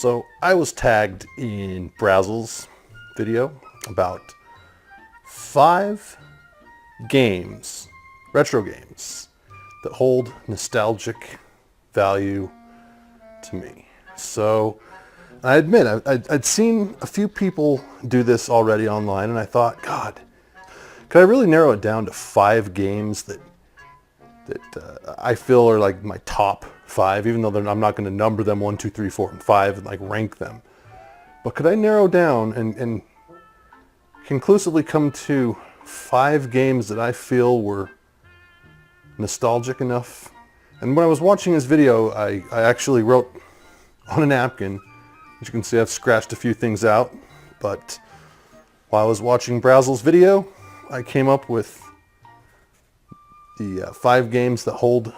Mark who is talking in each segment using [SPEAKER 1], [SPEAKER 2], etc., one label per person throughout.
[SPEAKER 1] So I was tagged in Brasel's video about 5 games, retro games, that hold nostalgic value to me. So I admit, I'd seen a few people do this already online, and I thought, God, could I really narrow it down to 5 games that I feel are like my top 5, even though I'm not going to number them 1, 2, 3, 4, and 5 and like rank them. But could I narrow down and conclusively come to 5 games that I feel were nostalgic enough? And when I was watching this video, I actually wrote on a napkin. As you can see, I've scratched a few things out, but while I was watching Brasel's video, I came up with the 5 games that hold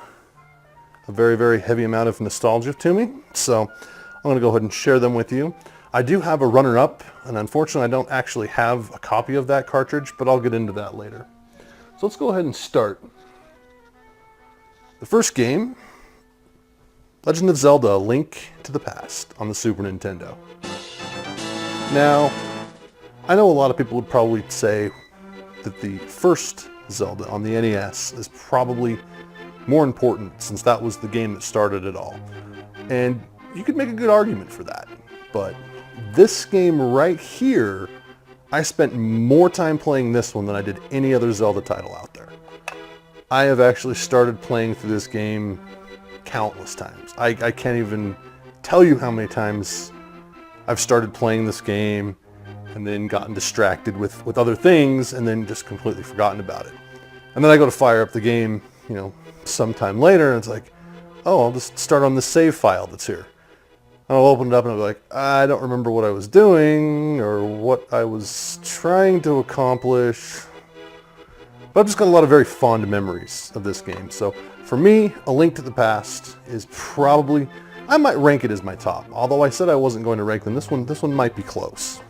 [SPEAKER 1] a very, very heavy amount of nostalgia to me. So I'm going to go ahead and share them with you. I do have a runner-up, and unfortunately I don't actually have a copy of that cartridge, but I'll get into that later. So let's go ahead and start. The first game, Legend of Zelda: A Link to the Past on the Super Nintendo. Now, I know a lot of people would probably say that the first Zelda on the NES is probably more important, since that was the game that started it all. And you could make a good argument for that. But this game right here, I spent more time playing this one than I did any other Zelda title out there. I have actually started playing through this game countless times. I can't even tell you how many times I've started playing this game and then gotten distracted with other things and then just completely forgotten about it. And then I go to fire up the game, you know, sometime later, and it's like, oh, I'll just start on the save file that's here. And I'll open it up and I'll be like, I don't remember what I was doing or what I was trying to accomplish. But I've just got a lot of very fond memories of this game. So for me, A Link to the Past is probably, I might rank it as my top. Although I said I wasn't going to rank them, this one might be close.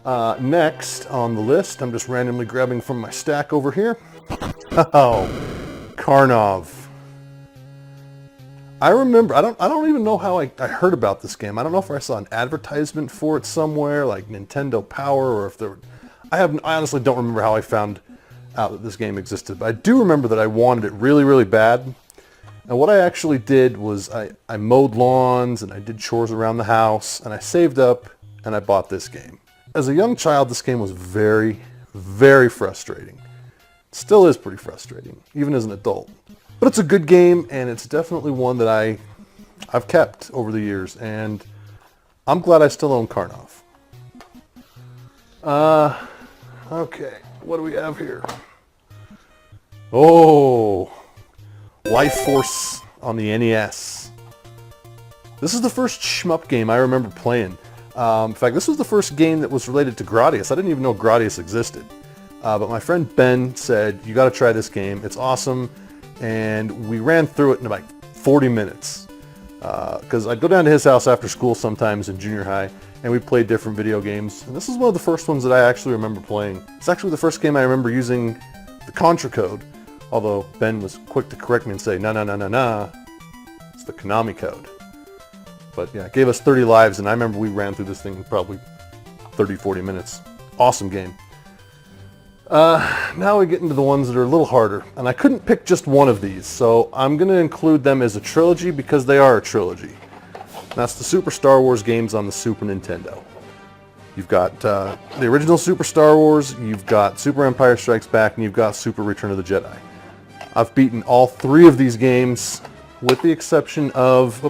[SPEAKER 1] Next on the list, I'm just randomly grabbing from my stack over here. Oh, Karnov. I remember, I don't even know how I heard about this game. I don't know if I saw an advertisement for it somewhere, like Nintendo Power, or if there were, I honestly don't remember how I found out that this game existed. But I do remember that I wanted it really, really bad. And what I actually did was I mowed lawns and I did chores around the house, and I saved up and I bought this game. As a young child, this game was very, very frustrating. It still is pretty frustrating, even as an adult. But it's a good game, and it's definitely one that I've kept over the years, and I'm glad I still own Karnov. Okay, what do we have here? Oh, Life Force on the NES. This is the first shmup game I remember playing. In fact, this was the first game that was related to Gradius. I didn't even know Gradius existed. But my friend Ben said, you got to try this game. It's awesome. And we ran through it in about 40 minutes. Because I'd go down to his house after school sometimes in junior high, and we played different video games. And this is one of the first ones that I actually remember playing. It's actually the first game I remember using the Contra code. Although Ben was quick to correct me and say, no, it's the Konami code. But yeah, it gave us 30 lives, and I remember we ran through this thing in probably 30, 40 minutes. Awesome game. Now we get into the ones that are a little harder, and I couldn't pick just one of these, so I'm going to include them as a trilogy because they are a trilogy. That's the Super Star Wars games on the Super Nintendo. You've got the original Super Star Wars, you've got Super Empire Strikes Back, and you've got Super Return of the Jedi. I've beaten all 3 of these games, with the exception of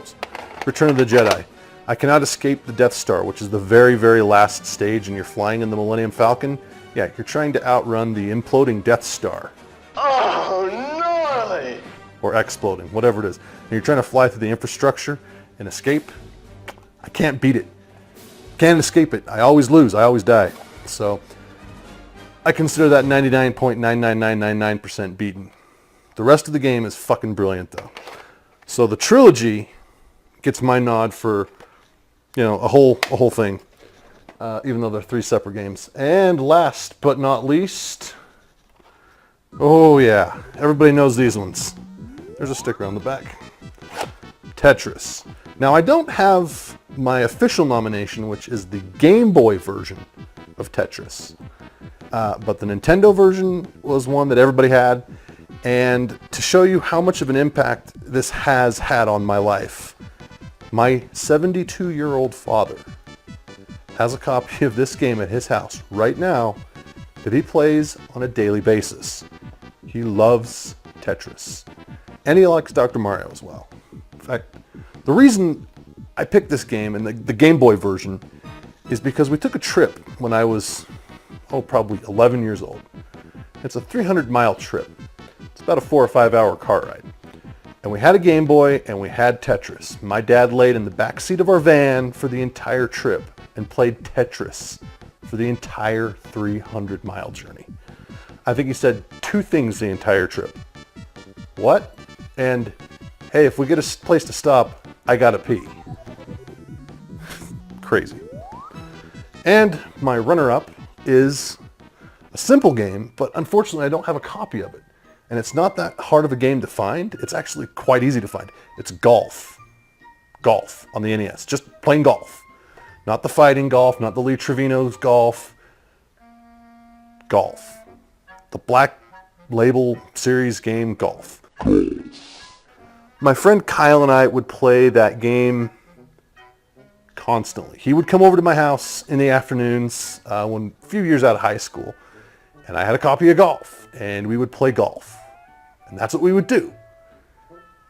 [SPEAKER 1] Return of the Jedi. I cannot escape the Death Star, which is the very, very last stage, and you're flying in the Millennium Falcon. Yeah, you're trying to outrun the imploding Death Star.
[SPEAKER 2] Oh, gnarly!
[SPEAKER 1] Or exploding, whatever it is. And you're trying to fly through the infrastructure and escape. I can't beat it. Can't escape it. I always lose. I always die. So I consider that 99.99999% beaten. The rest of the game is fucking brilliant, though. So the trilogy gets my nod for, you know, a whole thing. Even though they're 3 separate games. And last but not least, oh yeah, everybody knows these ones. There's a sticker on the back. Tetris. Now I don't have my official nomination, which is the Game Boy version of Tetris. But the Nintendo version was one that everybody had. And to show you how much of an impact this has had on my life, my 72-year-old father has a copy of this game at his house right now that he plays on a daily basis. He loves Tetris. And he likes Dr. Mario as well. In fact, the reason I picked this game and the Game Boy version is because we took a trip when I was, probably 11 years old. It's a 300-mile trip. It's about a 4 or 5 hour car ride. And we had a Game Boy and we had Tetris. My dad laid in the back seat of our van for the entire trip and played Tetris for the entire 300-mile journey. I think he said 2 things the entire trip. What? And, hey, if we get a place to stop, I gotta pee. Crazy. And my runner-up is a simple game, but unfortunately I don't have a copy of it. And it's not that hard of a game to find. It's actually quite easy to find. It's golf. Golf on the NES. Just plain golf. Not the fighting golf, not the Lee Trevino's golf. Golf. The Black Label Series game golf. My friend Kyle and I would play that game constantly. He would come over to my house in the afternoons when a few years out of high school. And I had a copy of golf. And we would play golf. And that's what we would do.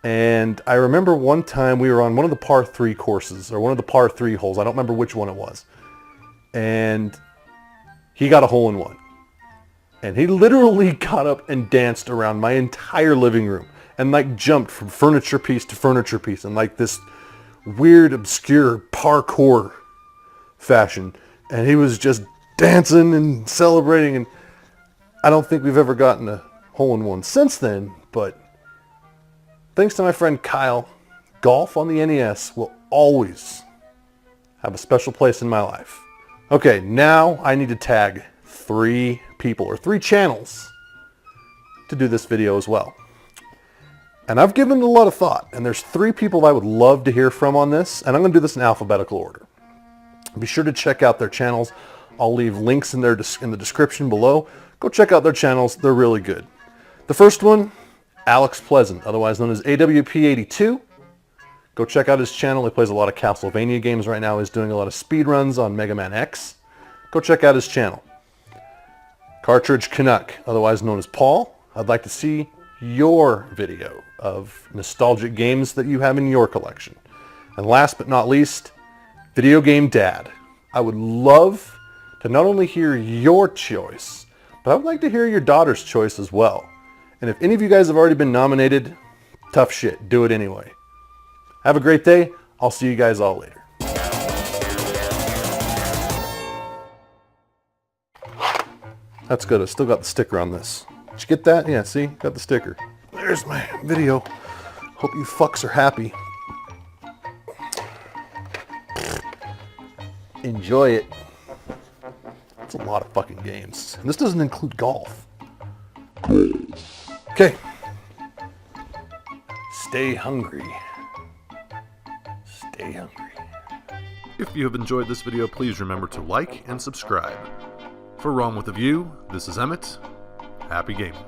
[SPEAKER 1] And I remember one time we were on one of the par 3 courses, or one of the par 3 holes. I don't remember which one it was. And he got a hole in one. And he literally got up and danced around my entire living room. And like jumped from furniture piece to furniture piece in like this weird, obscure parkour fashion. And he was just dancing and celebrating. And I don't think we've ever gotten a hole-in-one since then, but thanks to my friend Kyle, golf on the NES will always have a special place in my life. Okay, now I need to tag 3 people, or 3 channels, to do this video as well. And I've given it a lot of thought, and there's 3 people I would love to hear from on this, and I'm going to do this in alphabetical order. Be sure to check out their channels. I'll leave links in the description below. Go check out their channels. They're really good. The first one, Alex Pleasant, otherwise known as AWP82. Go check out his channel. He plays a lot of Castlevania games right now. He's doing a lot of speedruns on Mega Man X. Go check out his channel. Cartridge Canuck, otherwise known as Paul. I'd like to see your video of nostalgic games that you have in your collection. And last but not least, Video Game Dad. I would love to not only hear your choice, but I would like to hear your daughter's choice as well. And if any of you guys have already been nominated, tough shit, do it anyway. Have a great day. I'll see you guys all later. That's good. I still got the sticker on this. Did you get that? Yeah, see? Got the sticker. There's my video. Hope you fucks are happy. Enjoy it. That's a lot of fucking games. And this doesn't include golf. Okay. Stay hungry. Stay hungry. If you have enjoyed this video, please remember to like and subscribe. For Wrong with the View, this is Emmett. Happy gaming.